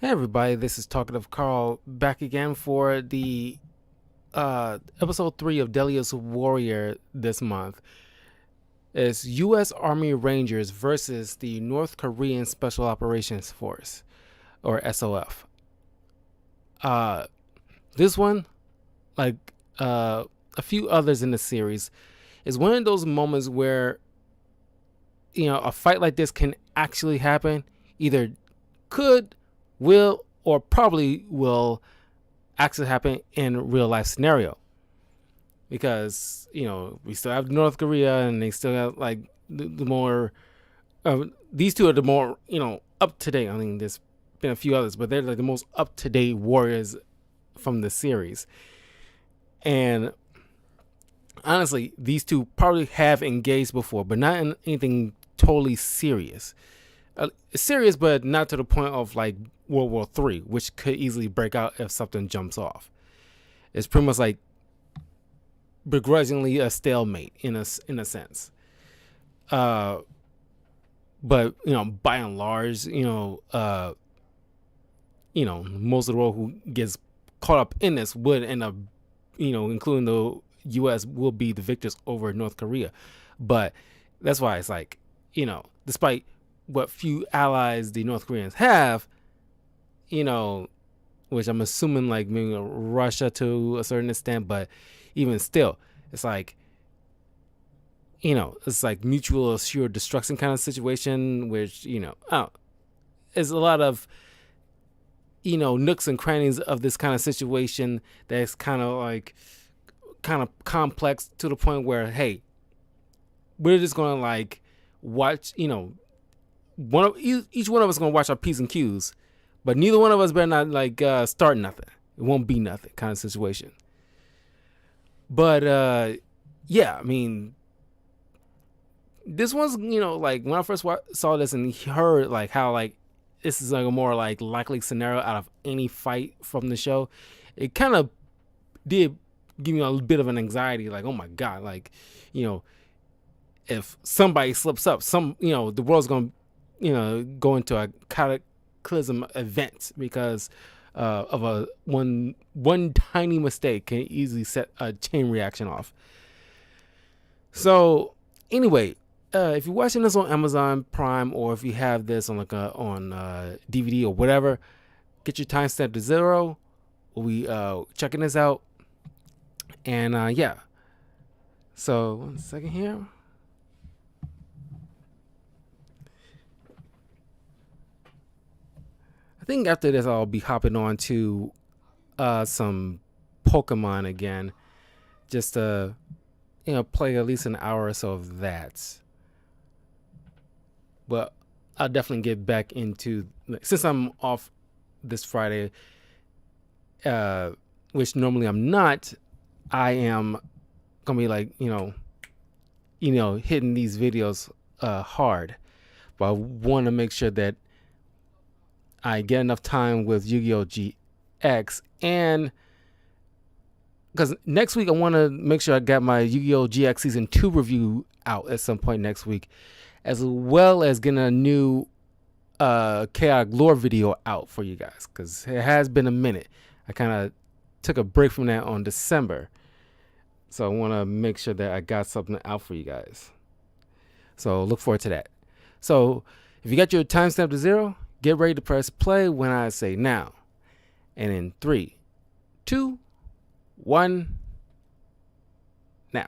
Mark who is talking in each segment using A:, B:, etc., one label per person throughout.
A: Hey everybody, this is Talkative Carl back again for the episode 3 of Deadliest Warrior this month. It's U.S. Army Rangers versus the North Korean Special Operations Force, or SOF. Uh, this one, like a few others in the series, is one of those moments where, a fight like this can actually happen. Either could, will, or probably will actually happen in real life scenario, because we still have North Korea and they still have like the more these two are the more up to date. I mean, there's been a few others, but they're like the most up to date warriors from the series. And honestly, these two probably have engaged before, but not in anything totally serious. Serious, but not to the point of like World War III, which could easily break out if something jumps off. It's pretty much like begrudgingly a stalemate in a sense. Uh, but by and large, most of the world who gets caught up in this would end up, including the U.S., will be the victors over North Korea. But that's why it's like, despite what few allies the North Koreans have, which I'm assuming like maybe Russia to a certain extent, but even still, it's like, it's like mutual assured destruction kind of situation, which, is a lot of, nooks and crannies of this kind of situation that's kind of complex to the point where, hey, we're just going to like watch, each one of us going to watch our P's and Q's, but neither one of us better not like start nothing. It won't be nothing kind of situation. But yeah, I mean, this one's like when I first saw this and heard like how like this is like a more like likely scenario out of any fight from the show, it kind of did give me a bit of an anxiety. Like, oh my god, like if somebody slips up, the world's gonna go into a cataclysm event because of a one tiny mistake can easily set a chain reaction off. So anyway, if you're watching this on Amazon Prime, or if you have this on DVD or whatever, get your timestamp to 0. We checking this out, and yeah. So 1 second here. I think after this I'll be hopping on to some Pokemon again, just to play at least an hour or so of that. But I'll definitely get back into, since I'm off this Friday, which normally I'm not. I am gonna be like hitting these videos hard, but I want to make sure that I get enough time with Yu-Gi-Oh! GX, and because next week I want to make sure I got my Yu-Gi-Oh! GX Season 2 review out at some point next week, as well as getting a new Chaotic Lore video out for you guys, because it has been a minute. I kind of took a break from that on December, so I want to make sure that I got something out for you guys. So look forward to that. So if you got your timestamp to 0, get ready to press play when I say now. And in 3, 2, 1, now.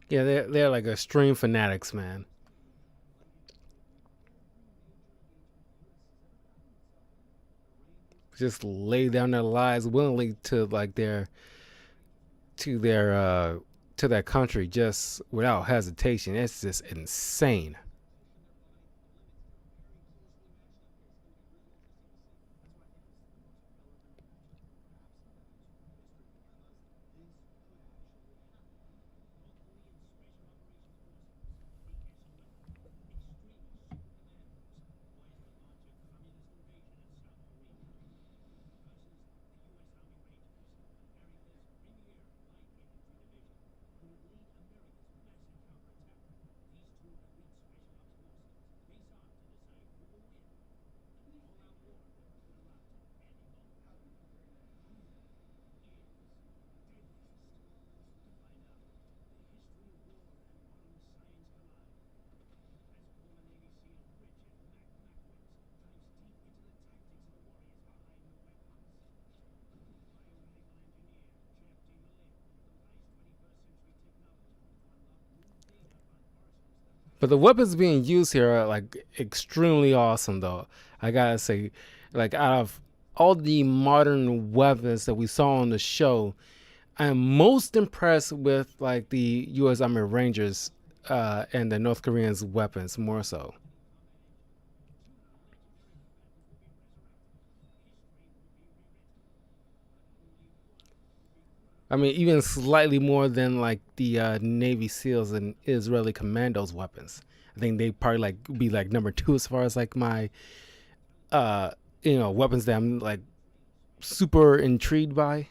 A: Yeah, they're like extreme fanatics, man. just lay down their lives willingly to like to their uh to their country just without hesitation. It's just insane. But the weapons being used here are like extremely awesome, though. I gotta say, like out of all the modern weapons that we saw on the show, I am most impressed with like the U.S. Army Rangers and the North Koreans' weapons more so. I mean, even slightly more than like the Navy SEALs and Israeli Commandos weapons. I think they probably like be like number two as far as like my uh weapons that I'm like super intrigued by.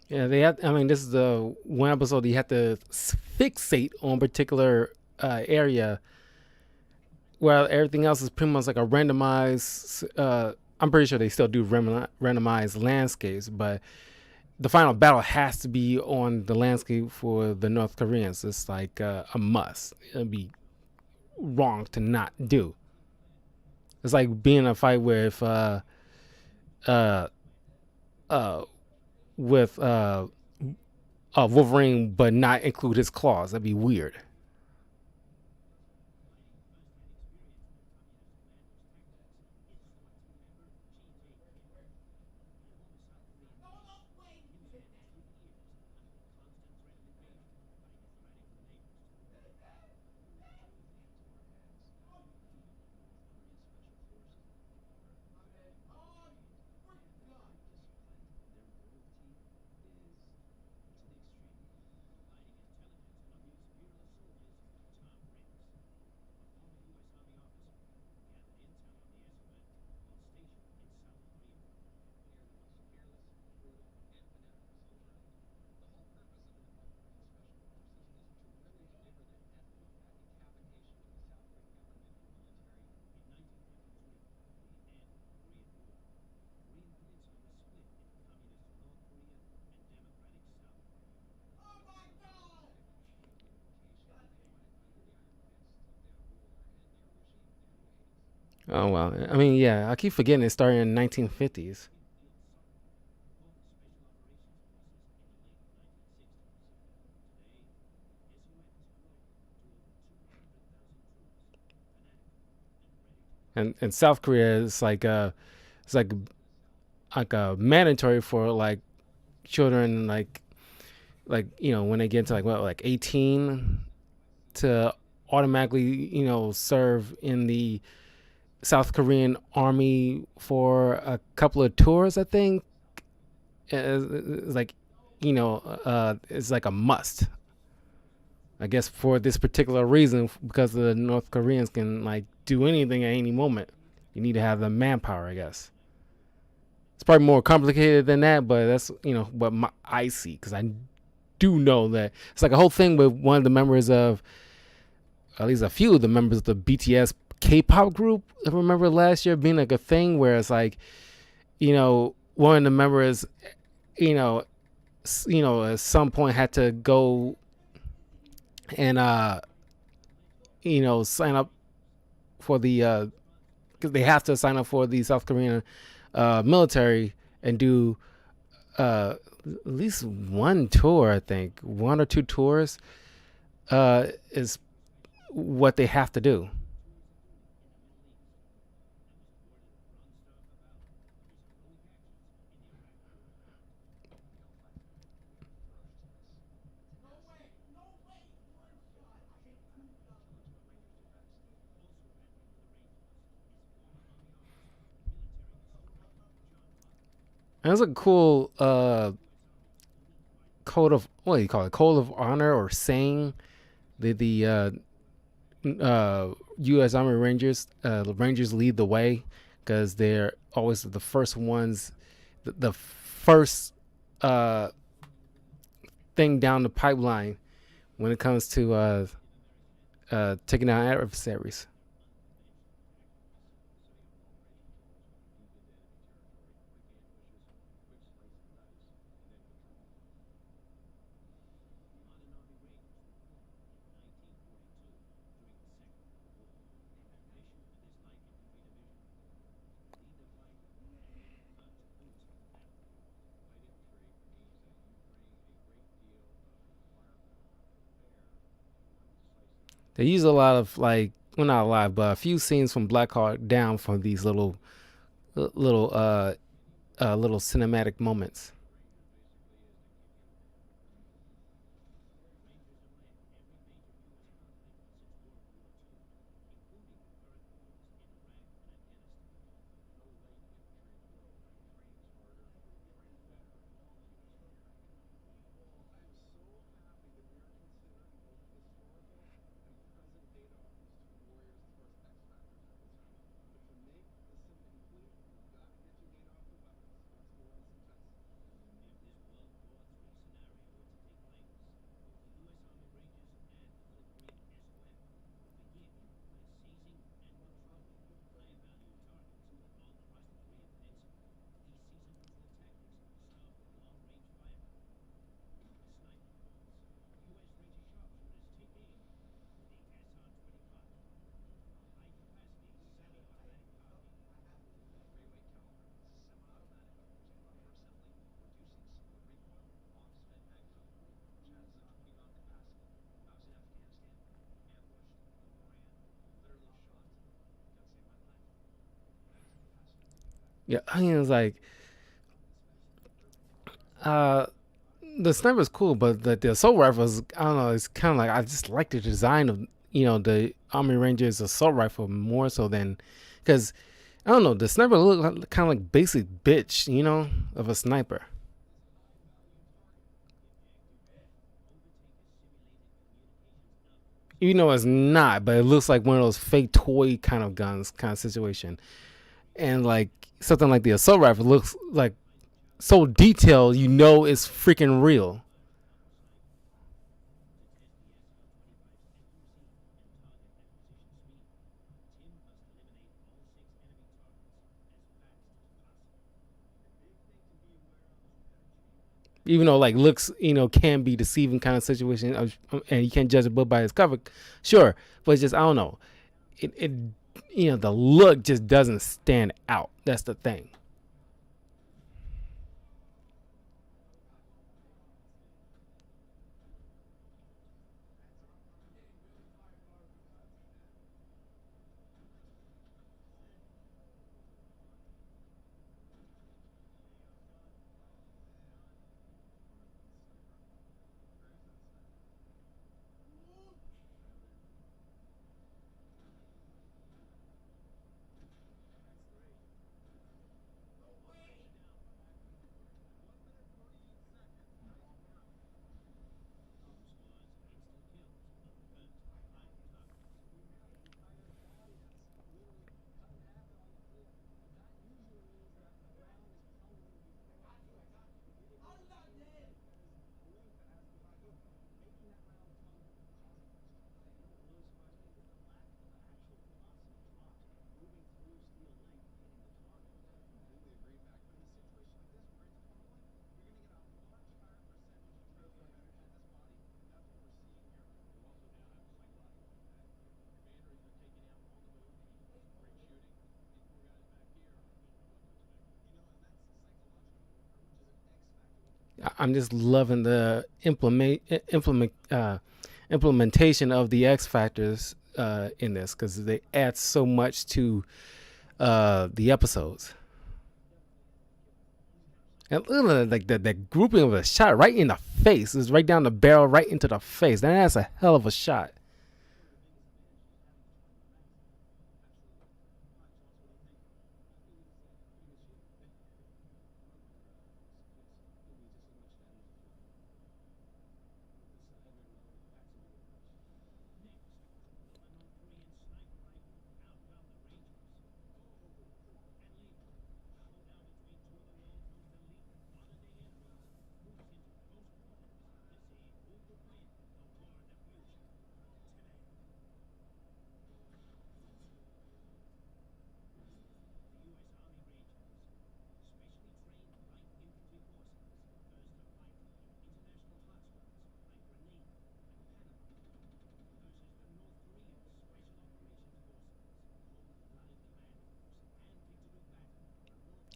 A: Yeah, they have. I mean, this is the one episode you have to fixate on a particular area, while everything else is pretty much like a randomized. I'm pretty sure they still do randomized landscapes, but the final battle has to be on the landscape for the North Koreans. It's like a must. It'd be wrong to not do. It's like being in a fight uh, uh, with Wolverine, but not include his claws. That'd be weird. Oh well, I mean, yeah, I keep forgetting it started in 1950s, and South Korea is it's like a mandatory for like children when they get into like what like 18 to automatically serve in the South Korean army for a couple of tours. I think it's like it's like a must. I guess for this particular reason, because the North Koreans can like do anything at any moment. You need to have the manpower, I guess. It's probably more complicated than that, but that's what I see because I do know that it's like a whole thing with one of the members of at least a few of the members of the BTS K-pop group. I remember last year being like a thing where it's like one of the members you know at some point had to go and sign up for the because they have to sign up for the South Korean military and do at least one tour. I think one or two tours is what they have to do. And it's a cool code of what do you call it? Code of honor or saying the U.S. Army Rangers. The Rangers lead the way because they're always the first ones, the first uh, thing down the pipeline when it comes to taking down adversaries. They use a lot of like, well, not a lot, but a few scenes from Black Hawk Down for these little little cinematic moments. Yeah, I mean, it's like uh, the sniper's cool, but the assault rifles, I don't know. It's kind of like I just like the design of the Army Rangers assault rifle more so than because I don't know. The sniper look kind of like basic bitch, of a sniper. Even though it's not, but it looks like one of those fake toy kind of guns kind of situation. And like something like the assault rifle looks like so detailed, it's freaking real. Even though like looks can be deceiving kind of situation, and you can't judge a book by its cover, sure, but it's just I don't know, it the look just doesn't stand out. That's the thing. I'm just loving the implementation of the X factors in this because they add so much to the episodes. And look at like that grouping of a shot right in the face. It's right down the barrel, right into the face. That's a hell of a shot.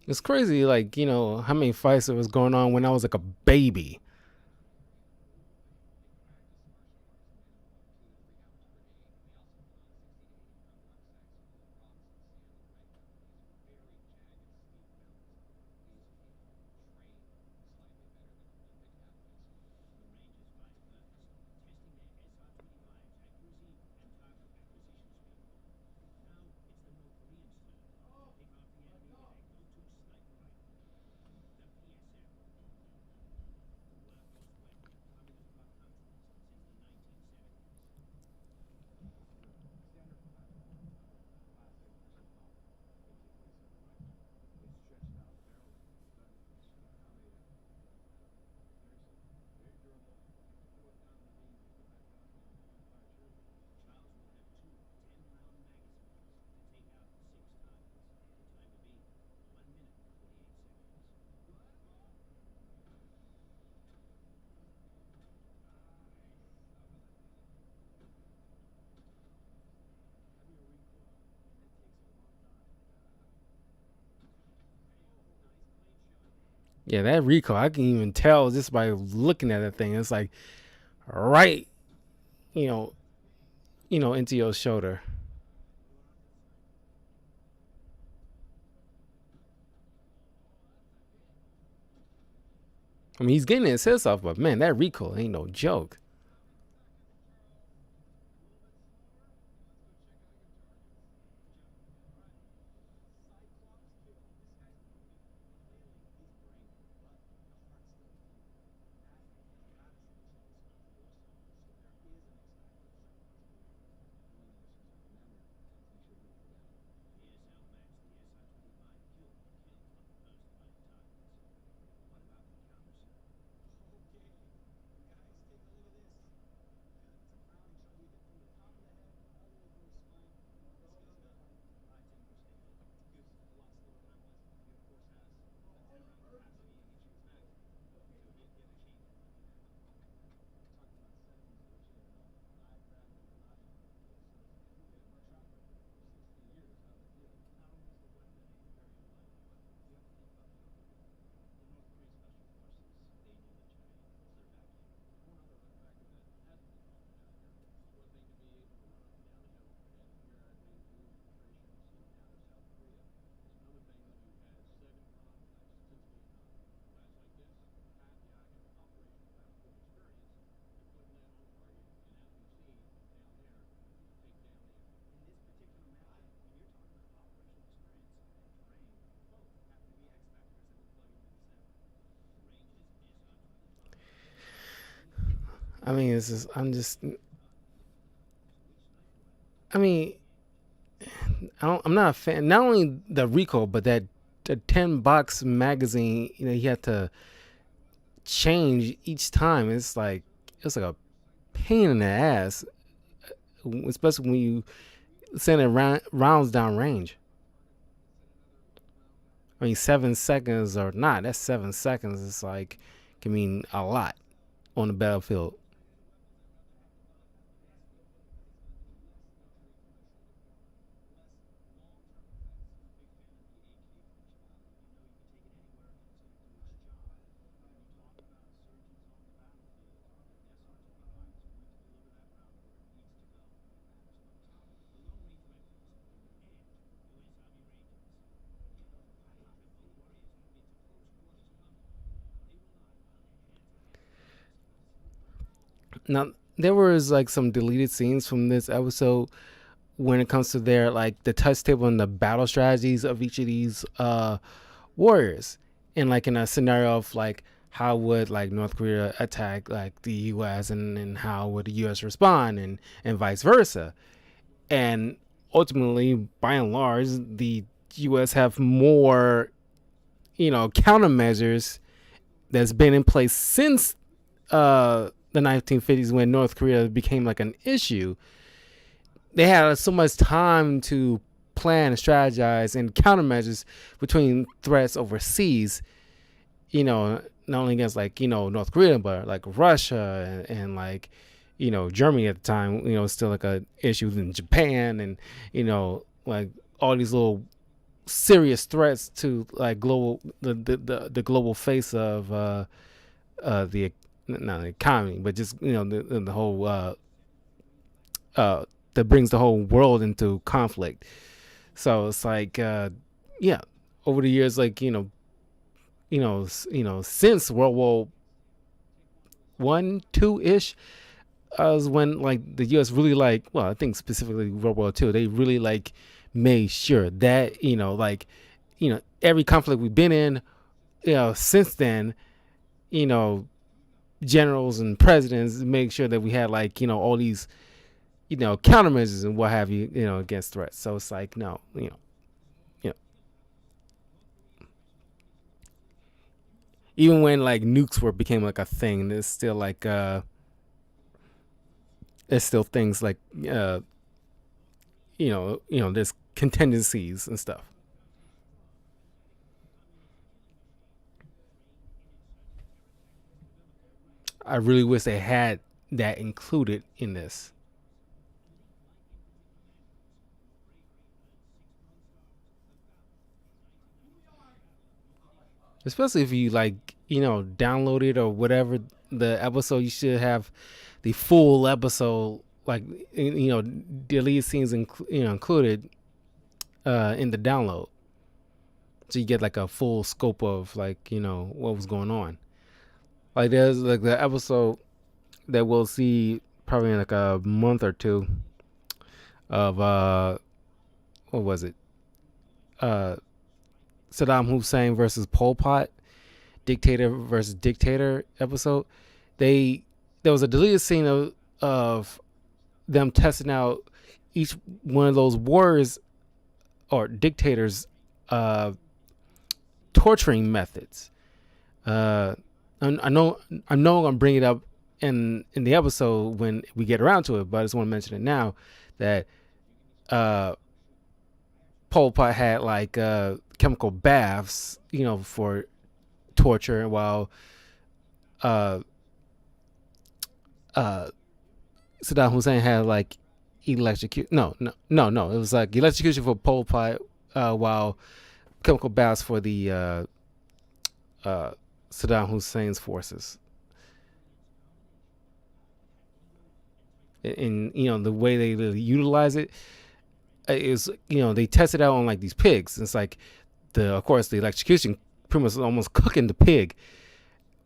A: It's crazy, like how many fights that was going on when I was like a baby. Yeah, that recoil, I can even tell just by looking at that thing. It's like right, you know, into your shoulder. I mean, he's getting his hits off, but man, that recoil ain't no joke. I mean, it's just, I'm just, I mean, I'm not a fan. Not only the Rico, but that the 10 box magazine. You have to change each time. It's like a pain in the ass, especially when you send it rounds down range. I mean, 7 seconds or not, that's 7 seconds. It's like can mean a lot on the battlefield. Now there was like some deleted scenes from this episode when it comes to their like the touch table and the battle strategies of each of these warriors, and like in a scenario of like how would like North Korea attack like the U.S. and how would the U.S. respond and vice versa. And ultimately, by and large, the U.S. have more countermeasures that's been in place since the 1950s when North Korea became like an issue. They had so much time to plan and strategize and countermeasures between threats overseas. Not only against like North Korea, but like Russia and like Germany at the time. Still like a issue in Japan and like all these little serious threats to like the global face of the not the economy, but just the whole that brings the whole world into conflict. So it's like yeah, over the years, like since World War One, two ish, was when like the U.S. really like, well, I think specifically World War Two, they really like made sure that every conflict we've been in, since then, you know, generals and presidents make sure that we had like all these countermeasures and what have you, against threats. So it's like no, you know, even when like nukes were became like a thing, there's still things like there's contingencies and stuff. I really wish they had that included in this, especially if you like download it or whatever the episode. You should have the full episode, like deleted scenes included in the download, so you get like a full scope of like what was going on. Like there's like the episode that we'll see probably in like a month or two of what was it? Uh Saddam Hussein versus Pol Pot, dictator versus dictator episode. They There was a deleted scene of them testing out each one of those warriors or dictators torturing methods. Uh I know I'm gonna bring it up in the episode when we get around to it, but I just want to mention it now that uh Pol Pot had like chemical baths, for torture, while uh uh Saddam Hussein had like electrocute. No. It was like electrocution for Pol Pot, while chemical baths for the uh Saddam Hussein's forces. And the way they utilize it is they test it out on like these pigs. It's like of course the electrocution pretty much almost cooking the pig,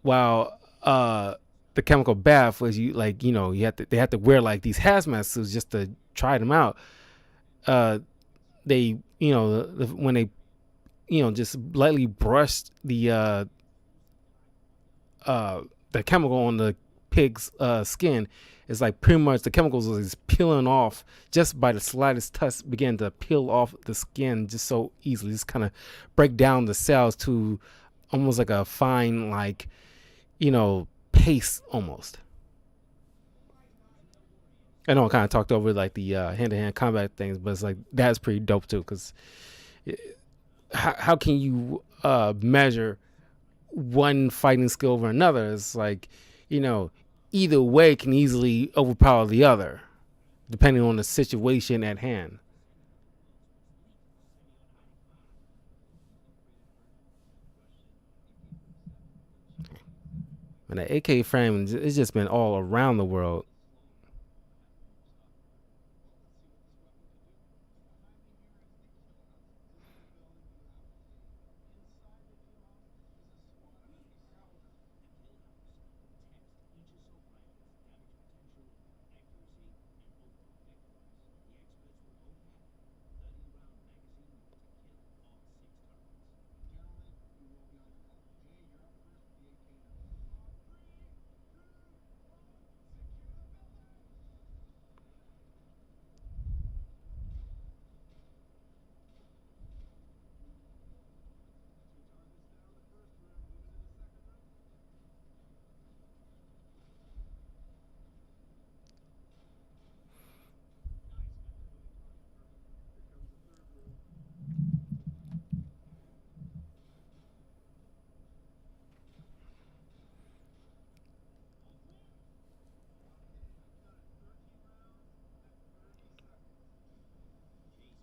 A: while the chemical bath was they have to wear like these hazmat suits just to try them out. They when they just lightly brushed the chemical on the pig's skin, it's like pretty much the chemicals is peeling off just by the slightest touch, begin to peel off the skin just so easily, just kind of break down the cells to almost like a fine, like, paste almost. I know I kind of talked over like the hand-to-hand combat things, but it's like that's pretty dope too. Because how can you measure one fighting skill over another? It's like, you know, either way can easily overpower the other, depending on the situation at hand. And the AK frame, it's just been all around the world.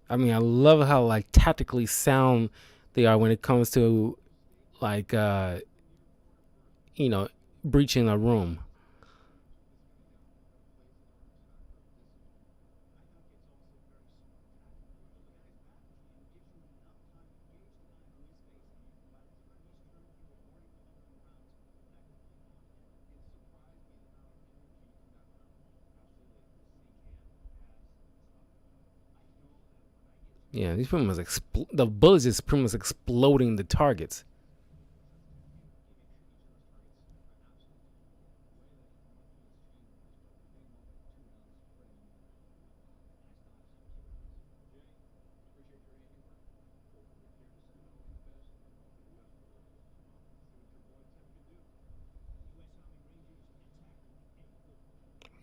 A: I mean, I love how like tactically sound they are when it comes to like you know breaching a room. Yeah, these pretty much the bullets is pretty much exploding the targets.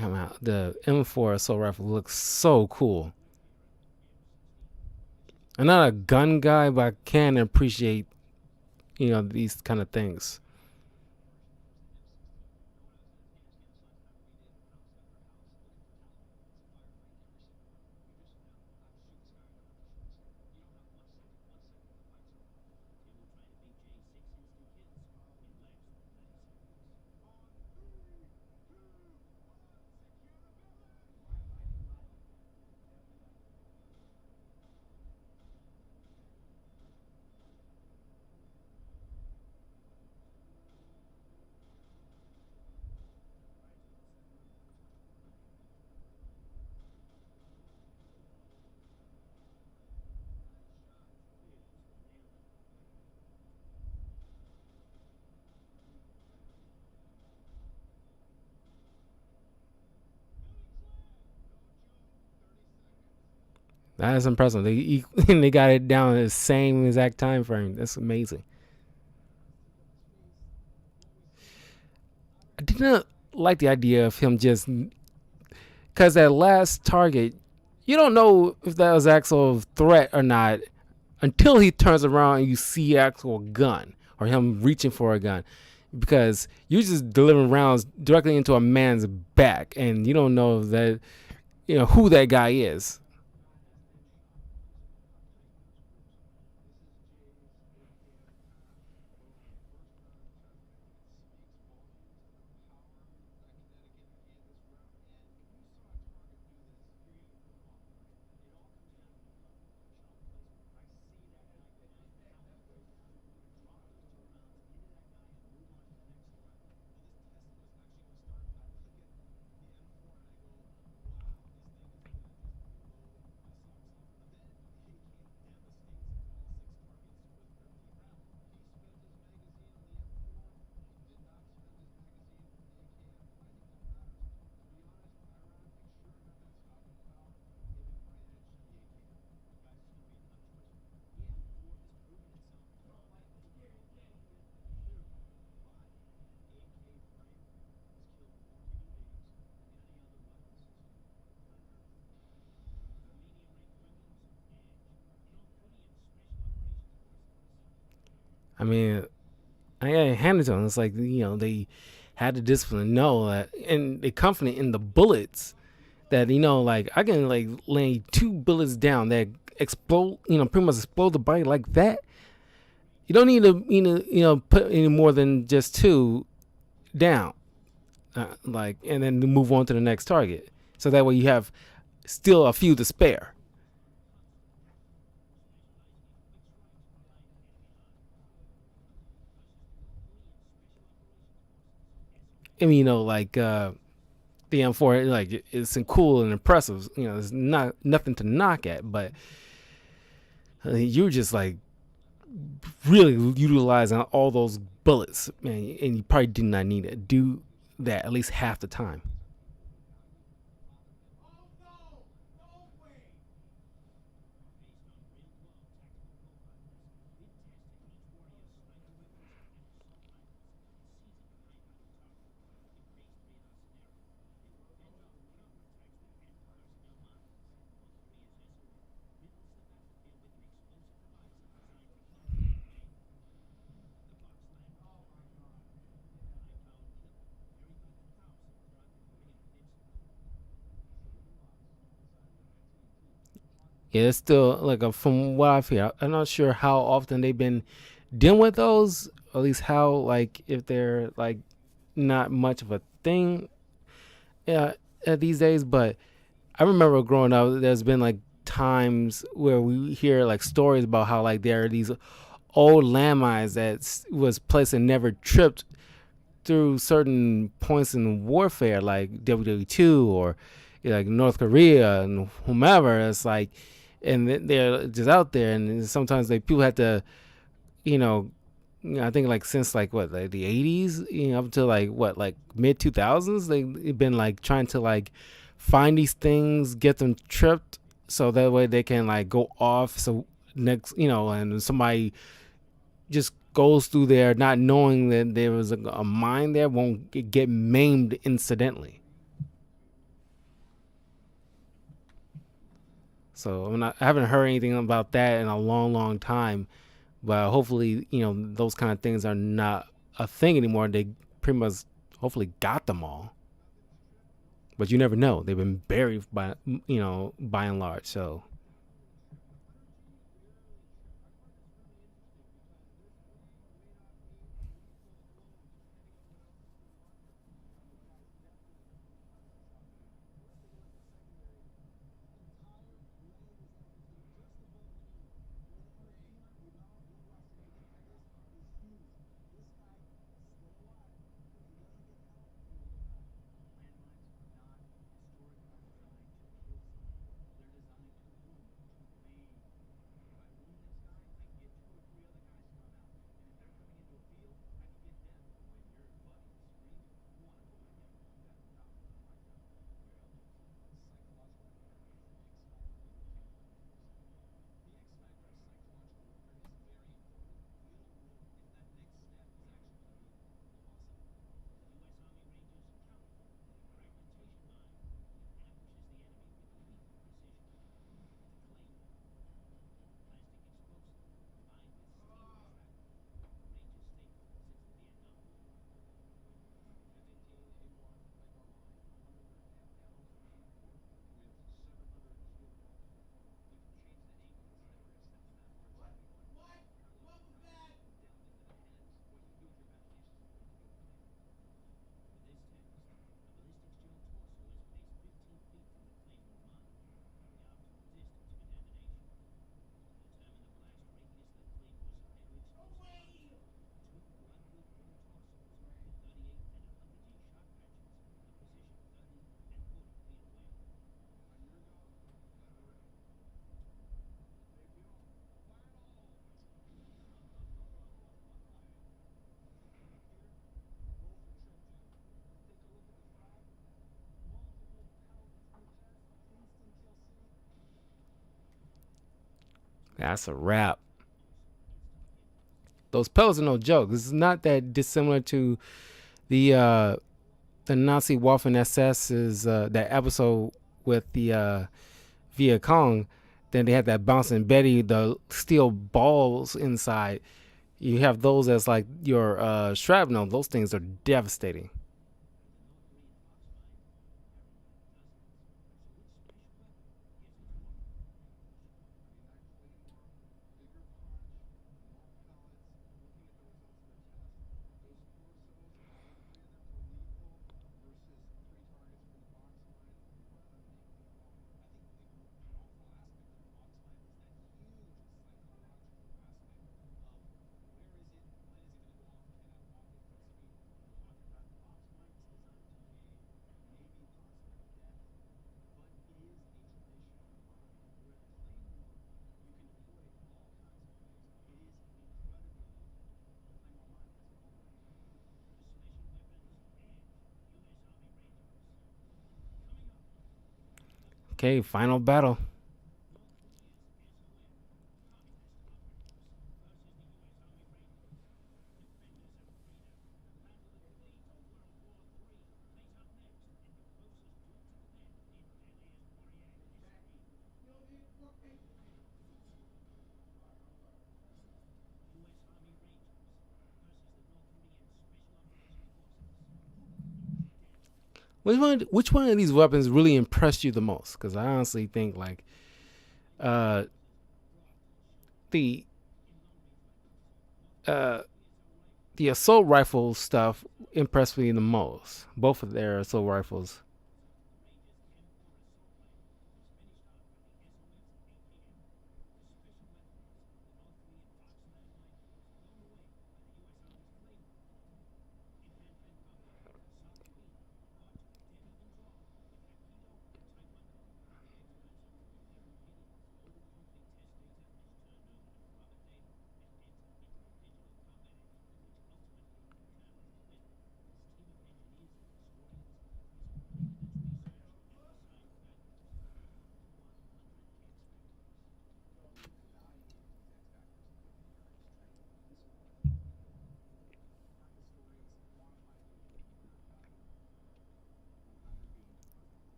A: Yeah, man, the M4 assault rifle looks so cool. I'm not a gun guy, but I can appreciate these kind of things. That is impressive. They they got it down in the same exact time frame. That's amazing. I did not like the idea of him just because that last target, you don't know if that was actual threat or not until he turns around and you see actual gun or him reaching for a gun, because you're just delivering rounds directly into a man's back and you don't know that who that guy is. I mean, I gotta hand it to them. It's like, they had the discipline to know that, and they confident in the bullets that, like, I can like lay two bullets down that explode, pretty much explode the body like that. You don't need to, put any more than just two down, like, and then move on to the next target. So that way you have still a few to spare. I mean, like the M4, like it's cool and impressive. It's not nothing to knock at, but you're just like really utilizing all those bullets, man, and you probably did not need to do that at least half the time. Yeah, it's still like from what I've heard. I'm not sure how often they've been dealing with those. At least how, like, if they're like not much of a thing, yeah, these days. But I remember growing up, there's been like times where we hear like stories about how like there are these old landmines that was placed and never tripped through certain points in warfare, like WW2 or like North Korea and whomever. It's like, and they're just out there, and sometimes like people have to, you know, I think like since like what, like the 80s, up to like what, like mid 2000s, they've been like trying to like find these things, get them tripped, so that way they can like go off. So next, and somebody just goes through there not knowing that there was a mine there, won't get maimed incidentally. So I haven't heard anything about that in a long, long time. But hopefully, those kind of things are not a thing anymore. They pretty much hopefully got them all. But you never know. They've been buried by and large. So that's a wrap. Those pellets are no joke. This is not that dissimilar to the Nazi Waffen SS's that episode with the Viet Cong. Then they had that bouncing Betty, the steel balls inside. You have those as like your shrapnel. Those things are devastating. Okay, final battle. Which one of these weapons really impressed you the most? Because I honestly think like uh, the uh, the assault rifle stuff impressed me the most. Both of their assault rifles.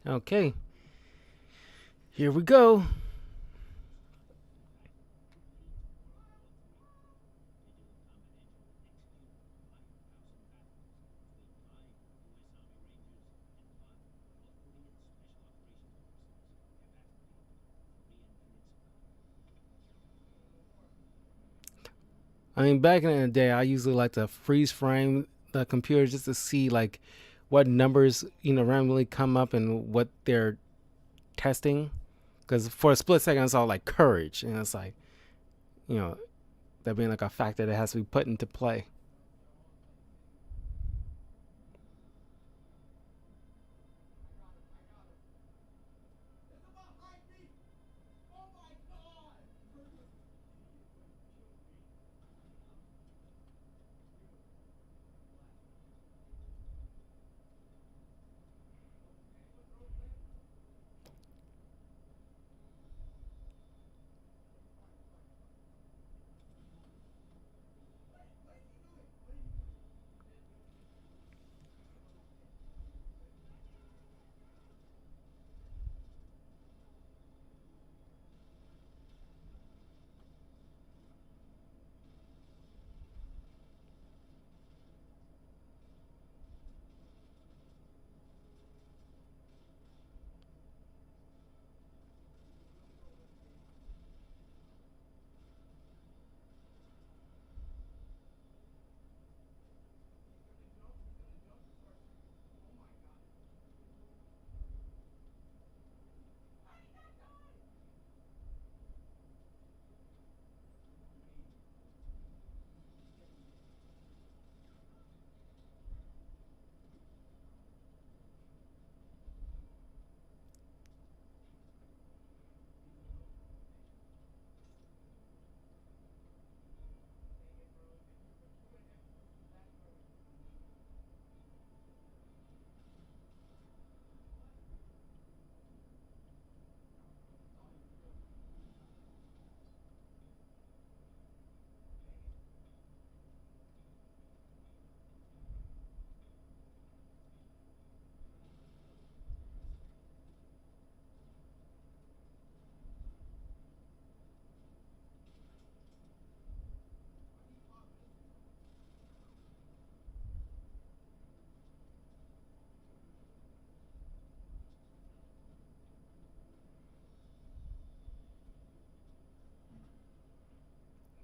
A: Okay, here we go. I mean, back in the day, I usually like to freeze frame the computer just to see like what numbers randomly come up and what they're testing. Because for a split second, I saw like courage, and it's like you know that being like a factor that has to be put into play.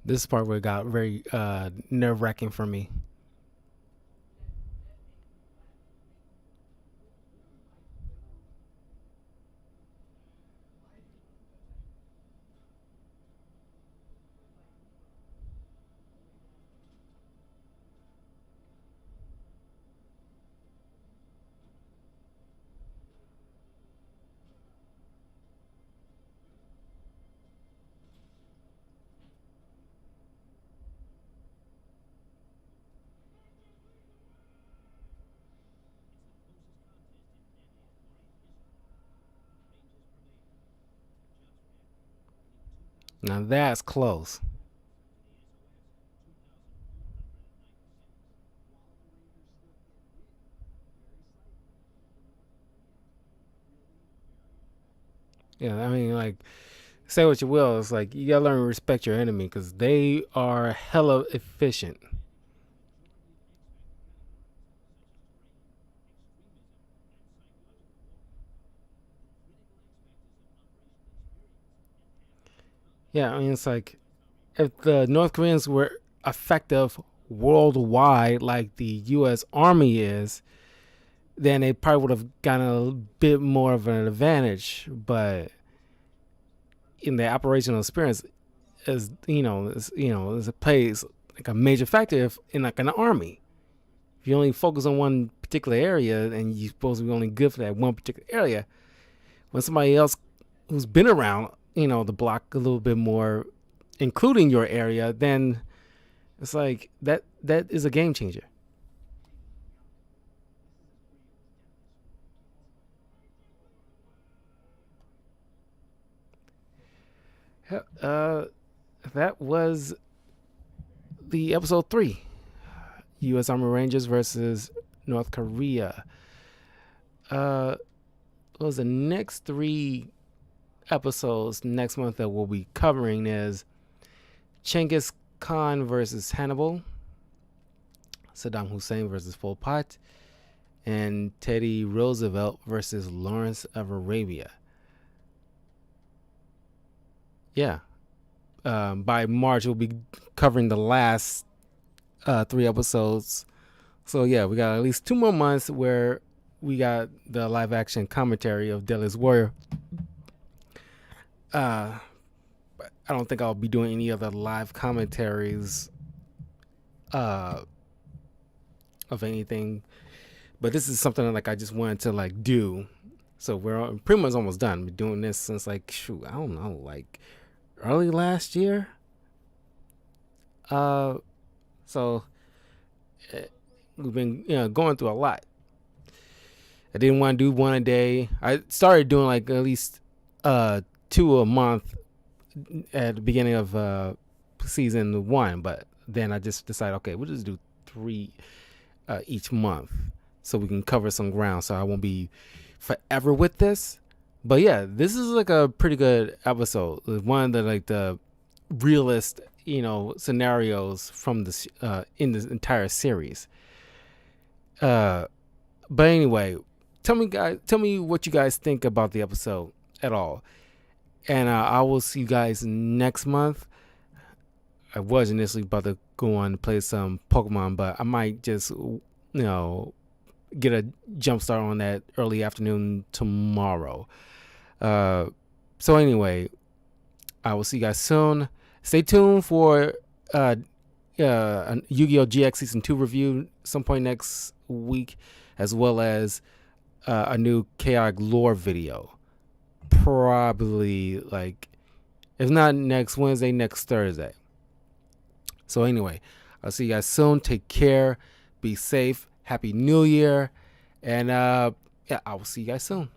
A: This part where it got very nerve wracking for me. Now that's close. Yeah, I mean, like, say what you will. It's like you gotta learn to respect your enemy because they are hella efficient. Yeah, I mean, it's like if the North Koreans were effective worldwide like the U.S. Army is, then they probably would have gotten a bit more of an advantage. But in the operational experience, as it plays like a major factor in like an army. If you only focus on one particular area and you're supposed to be only good for that one particular area, when somebody else who's been around, the block a little bit more, including your area, then it's like that is a game changer. Uh, that was the episode 3, U.S. Army Rangers versus North Korea. What was the next 3 episodes next month that we'll be covering is Genghis Khan versus Hannibal, Saddam Hussein versus Pol Pot, and Teddy Roosevelt versus Lawrence of Arabia. Yeah. By March, we'll be covering the last 3 episodes. So, yeah, we got at least 2 more months where we got the live action commentary of Deadliest Warrior. But I don't think I'll be doing any other live commentaries uh, of anything. But this is something like I just wanted to like do. So we're pretty much almost done. Been doing this since like I don't know, like early last year. Uh, so we've been going through a lot. I didn't want to do one a day. I started doing like at least 2 a month at the beginning of season 1, but then I just decided, okay, we'll just do 3 each month so we can cover some ground. So I won't be forever with this. But yeah, this is like a pretty good episode. One of the like the realist, scenarios from this in this entire series. But anyway, tell me what you guys think about the episode at all. And I will see you guys next month. I was initially about to go on to play some Pokemon, but I might just, get a jump start on that early afternoon tomorrow. So anyway, I will see you guys soon. Stay tuned for a Yu-Gi-Oh! GX Season 2 review some point next week, as well as a new Chaotic Lore video. Probably like, if not next Wednesday, next Thursday. So anyway, I'll see you guys soon. Take care. Be safe. Happy New Year. And yeah, I will see you guys soon.